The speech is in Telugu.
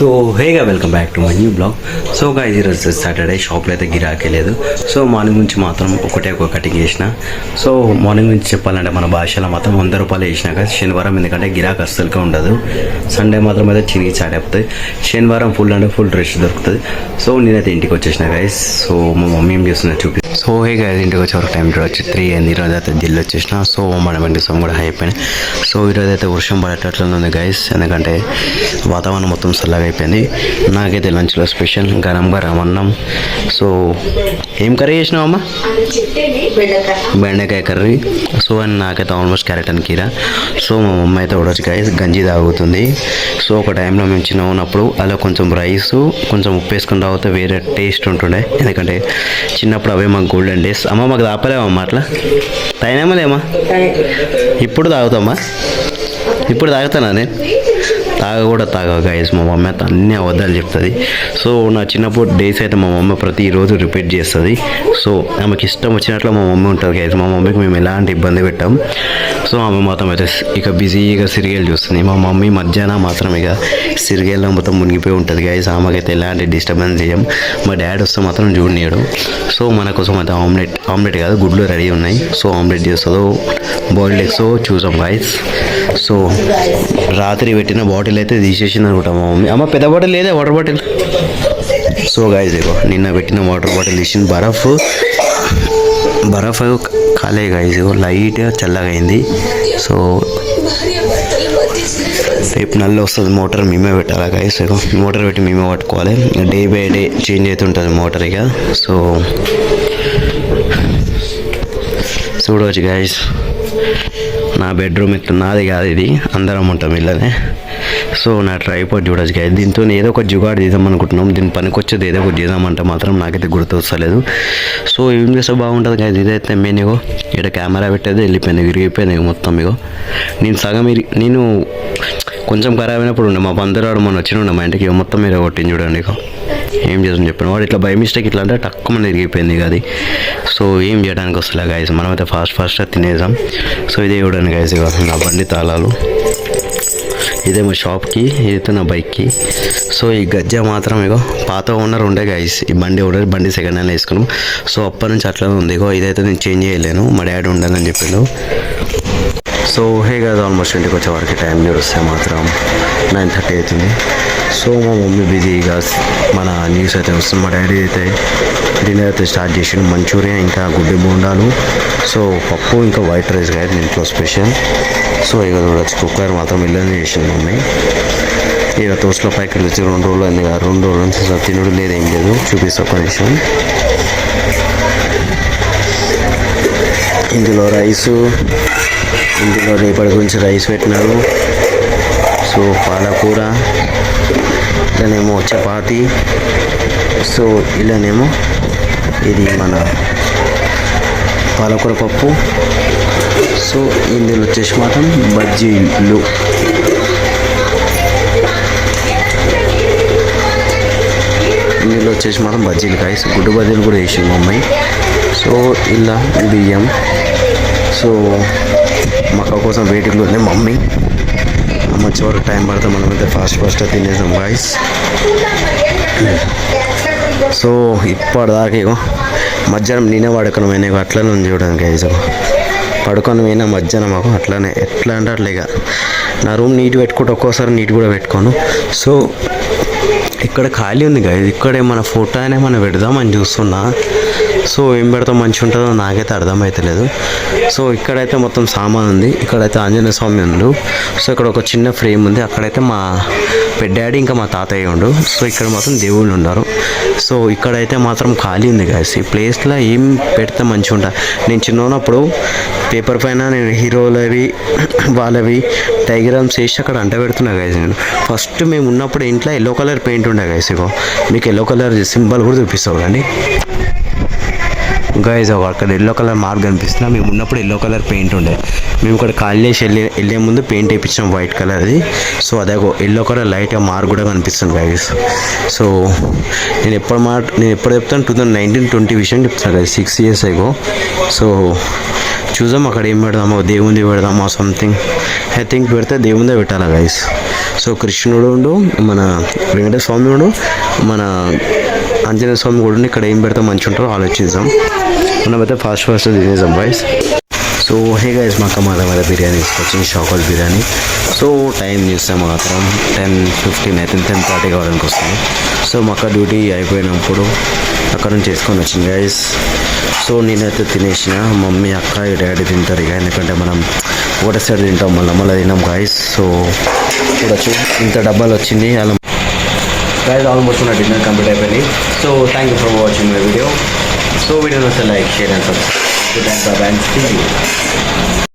సో హేగా welcome back to my new blog. So guys ఈరోజు సాటర్డే షాప్లో అయితే గిరాకీ లేదు. సో మార్నింగ్ నుంచి మాత్రం ఒక కటింగ్ చేసిన. సో మార్నింగ్ నుంచి చెప్పాలంటే మన భాషలో మాత్రం 100 రూపాయలు వేసినాక శనివారం, ఎందుకంటే గిరాకీ అస్సలుగా ఉండదు. సండే మాత్రం అయితే చిరిగి చాడైపోతుంది. శనివారం ఫుల్ అంటే ఫుల్ రెస్ట్ దొరుకుతుంది. సో నేనైతే ఇంటికి వచ్చేసిన గైస్. సో మా మమ్మీ ఏం చేస్తున్నా చూపి. సో హే గైస్, ఇంటికి వచ్చే వరకు టైం వచ్చి 3 అయింది. ఈరోజు అయితే ఢిల్లీ వచ్చేసిన. సో మన వెంకటేశ్వరం కూడా అయిపోయినాయి. సో ఈరోజు అయితే వర్షం పడేటట్లుంది గైస్, ఎందుకంటే వాతావరణం మొత్తం చల్లగా అయిపోయింది. నాకైతే లంచ్లో స్పెషల్ గరం అన్నం. సో ఏం కర్రీ చేసినావు అమ్మ? బెండకాయ కర్రీ. సో అండ్ నాకైతే ఆల్మోస్ట్ క్యారెట్ అండ్ కీరా. సో మా మమ్మీ అయితే కూడా గైస్ గంజి తాగుతుంది. సో ఒక టైంలో మేము చిన్న ఉన్నప్పుడు అలా కొంచెం రైస్ కొంచెం ఉప్పు వేసుకుని తాగితే వేరే టేస్ట్ ఉంటుండే, ఎందుకంటే చిన్నప్పుడు అవే మాకు గోల్డెన్ డేస్. అమ్మ మాకు తాపలేమమ్మా అట్లా తాగినామా లేమా? ఇప్పుడు తాగుతామా? ఇప్పుడు తాగుతానా నేను? తాగవు గైస్. మా మమ్మీ అయితే అన్ని అబద్ధాలు చెప్తుంది. సో నా చిన్నప్పుడు డేస్ అయితే మా మమ్మీ ప్రతిరోజు రిపీట్ చేస్తుంది. సో ఆమెకి ఇష్టం వచ్చినట్లు మా మమ్మీ ఉంటుంది గైస్. మా మమ్మీకి మేము ఎలాంటి ఇబ్బంది పెట్టాం. సో ఆమె మాత్రం అయితే ఇక బిజీగా సిరిగేలు చూస్తుంది. మా మమ్మీ మధ్యాహ్నం మాత్రం ఇక సిరిగేల్లో మొత్తం మునిగిపోయి ఉంటుంది గైస్. ఆమెకైతే ఎలాంటి డిస్టర్బెన్స్ చేయం. మా డాడీ వస్తే మాత్రం చూడనీయడు. సో మన కోసం అయితే ఆమ్లెట్ కాదు గుడ్లు రెడీ ఉన్నాయి. సో ఆమ్లెట్ చేస్తుందో బాయిల్డ్ ఎగ్స్ చూసాం గైస్. సో రాత్రి పెట్టిన బాటిల్ అయితే తీసేసింది అనుకుంటా మా మమ్మీ. అమ్మ పెద్ద బాటిల్ లేదా వాటర్ బాటిల్? సో గైస్ ఇగో నిన్న పెట్టిన వాటర్ బాటిల్ తీసిన బరఫ్ కాలే గైస్, ఇగో లైట్గా చల్లగా అయింది. సో రేపు నల్ల వస్తుంది మోటార్ మేమే పెట్టాలి గైస్. ఇగో మోటార్ పెట్టి మేమే పట్టుకోవాలి. డే బై డే చేంజ్ అవుతుంటుంది మోటార్ ఇక. సో చూడవచ్చు గైస్, నా బెడ్రూమ్ ఇట్లా నాది కాదు, ఇది అందరం ఉంటాం ఇళ్ళనే. సో నా ట్రైపాడ్ చూడొచ్చు గైస్. దీంతో ఏదో ఒక జుగాడు చేద్దాం అనుకుంటున్నాం. దీని పనికి వచ్చేది ఏదో ఒకటి చేద్దామంటే మాత్రం నాకైతే గుర్తు వస్తలేదు. సో ఏం చేస్తే బాగుంటుంది గైస్. ఇదైతే మెయిన్ ఇగో ఇక్కడ కెమెరా పెట్టేది వెళ్ళిపోయింది, విరిగిపోయింది మొత్తం. ఇగో నేను సగం నేను కొంచెం ఖరాబ్ అయినప్పుడు ఉండే మా పందరాడు మన వచ్చిన మా ఇంటికి మొత్తం మీరు కొట్టింది చూడండి. ఇక ఏం చేద్దాం చెప్పాను, వాడు ఇట్లా బై మిస్టేక్ ఇట్లా అంటే తక్కువ మంది విరిగిపోయింది అది. సో ఏం చేయడానికి వస్తలే గైస్, మనమైతే ఫాస్ట్గా తినేసాం. సో ఇదే చూడండి గైస్, ఇక నా బండి తాళాలు, ఇదే మా షాప్కి, ఇదైతే నా బైక్కి. సో ఈ గజ్జ మాత్రం ఇగో పాత ఓనర్ ఉండే గైస్. ఈ బండి సెకండ్ హ్యాండ్ వేసుకున్నాం. సో అప్పటి నుంచి అట్లానే ఉంది. ఇగో ఇదైతే నేను చేంజ్ చేయలేను, మా డాడీ ఉండదని చెప్పిండు. సో హే కదా, ఆల్మోస్ట్ ఇంటికి వచ్చే వరకు టైం చూస్తే మాత్రం 9:30 అవుతుంది. సో మా మమ్మీ బిజీగా మన న్యూస్ అయితే వస్తుంది. మా డాడీ అయితే డిన్నర్ అయితే స్టార్ట్ చేసిండు. మంచూరియా ఇంకా గుడ్డి బోండాలు, సో పప్పు ఇంకా వైట్ రైస్ కాదు ఇంట్లో స్పెషల్. సో ఇక చూడొచ్చు కుక్కర్ మాత్రం ఇల్లని చేసింది మమ్మీ. ఇక తోస్లో ప్యాకెట్లు వచ్చి 2 రోజులు అయింది కదా, 2 రోజుల నుంచి తినడం లేదు, ఏం లేదు. చూపిస్తా ఒక నిమిషం. ఇందులో రైసు, ఇందులో రేపటి గురించి రైస్ పెట్టినారు. సో పాలకూర, ఇలానేమో చపాతి, సో ఇలానేమో ఇది మన పాలకూర పప్పు. సో ఇందులో వచ్చేసి మాత్రం బజ్జీలు. ఇందులో వచ్చేసి మాత్రం బజ్జీలు కాయస్, గుడ్డు బజ్జీలు కూడా వేసింది మా అమ్మాయి. సో ఇలా బియ్యం. సో మక్క కోసం వెయిటింగ్ ఉంది మమ్మీ. అమ్మ చివరికి టైం పడితే మనమైతే ఫాస్ట్గా తినేసాం గాయస్. సో ఇప్పటిదాకా ఇగో మధ్యాహ్నం నేనే పడుకున్నాం, అట్లనే ఉంది చూడండి గైస్. పడుకొని పోయినా మధ్యాహ్నం మాకు అట్లానే, ఎట్లా అంటే అట్లా. ఇక నా రూమ్ నీట్ పెట్టుకుంటే ఒక్కోసారి నీట్ కూడా పెట్టుకోను. సో ఇక్కడ ఖాళీ ఉంది గైస్, ఇక్కడ ఏమైనా ఫోటో అయినా మనం పెడదామని చూస్తున్నా. సో ఏం పెడతాం మంచిగా ఉంటుందో నాకైతే అర్థమవుతలేదు. సో ఇక్కడైతే మొత్తం సామాన్ ఉంది. ఇక్కడైతే ఆంజనేయ స్వామి ఉండు. సో ఇక్కడ ఒక చిన్న ఫ్రేమ్ ఉంది. అక్కడైతే మా డాడీ ఇంకా మా తాతయ్య ఉండు. సో ఇక్కడ మాత్రం దేవుళ్ళు ఉన్నారు. సో ఇక్కడైతే మాత్రం ఖాళీ ఉంది గైస్. ఈ ప్లేస్లో ఏం పెడితే మంచిగా ఉంటుంది. నేను చిన్న ఉన్నప్పుడు పేపర్ పైన నేను హీరోలవి వాళ్ళవి డయాగ్రామ్స్ వేసి అక్కడ అంట పెడుతున్నా గైస్. నేను ఫస్ట్ మేము ఉన్నప్పుడు ఇంట్లో ఎల్లో కలర్ పెయింట్ ఉండే గైస్. ఇగో మీకు ఎల్లో కలర్ సింబల్ కూడా చూపిస్తావు కానీ గైస్. అక్కడ ఎల్లో కలర్ మార్క్ కనిపిస్తున్నా. మేము ఉన్నప్పుడు ఎల్లో కలర్ పెయింట్ ఉండే. మేము ఇక్కడ కాలేజ్ వెళ్ళే ముందు పెయింట్ వేయించాం వైట్ కలర్ది. సో అదే ఎల్లో కలర్ లైట్గా మార్క్ కూడా కనిపిస్తుంది గైస్. సో నేను ఎప్పుడు చెప్తాను 2019-20 విషయం చెప్తాను గైస్, 6 years ago. సో చూద్దాం అక్కడ ఏం పెడదామో, దేవుంది పెడదామో సంథింగ్. ఐ థింక్ పెడితే దేవుందే పెట్టాలా గైస్. సో కృష్ణుడు మన వెంకటేశ్వర స్వామి మన ఆంజనేయ స్వామి కూడా ఇక్కడ ఏం పెడితే మంచిగా ఉంటారో ఆలోచిద్దాం. మనమైతే ఫాస్ట్ తినేసాం బాయ్స్. సో హే గైస్, మా అక్క మాధవ బిర్యానీ తీసుకొచ్చింది, షాకోల్ బిర్యానీ. సో టైం చూస్తే మాత్రం 10:15 అయితే 10:30 కావడానికి వస్తుంది. సో మా అక్క డ్యూటీ అయిపోయినప్పుడు అక్కడ నుంచి చేసుకొని వచ్చింది గైస్. సో నేనైతే తినేసిన, మమ్మీ అక్క డాడీ తింటారు ఇక, ఎందుకంటే మనం ఒకటే సైడ్ తింటాం, మళ్ళీ తిన్నాం గైస్. సో చూడొచ్చు ఇంత డబ్బాలు వచ్చింది అలా గైస్. ఆల్మోస్ట్ నా డిన్నర్ కంప్లీట్ అయిపోయింది. So thank you for watching my video. So video నచ్చితే like, share and subscribe. Bye bye and see you.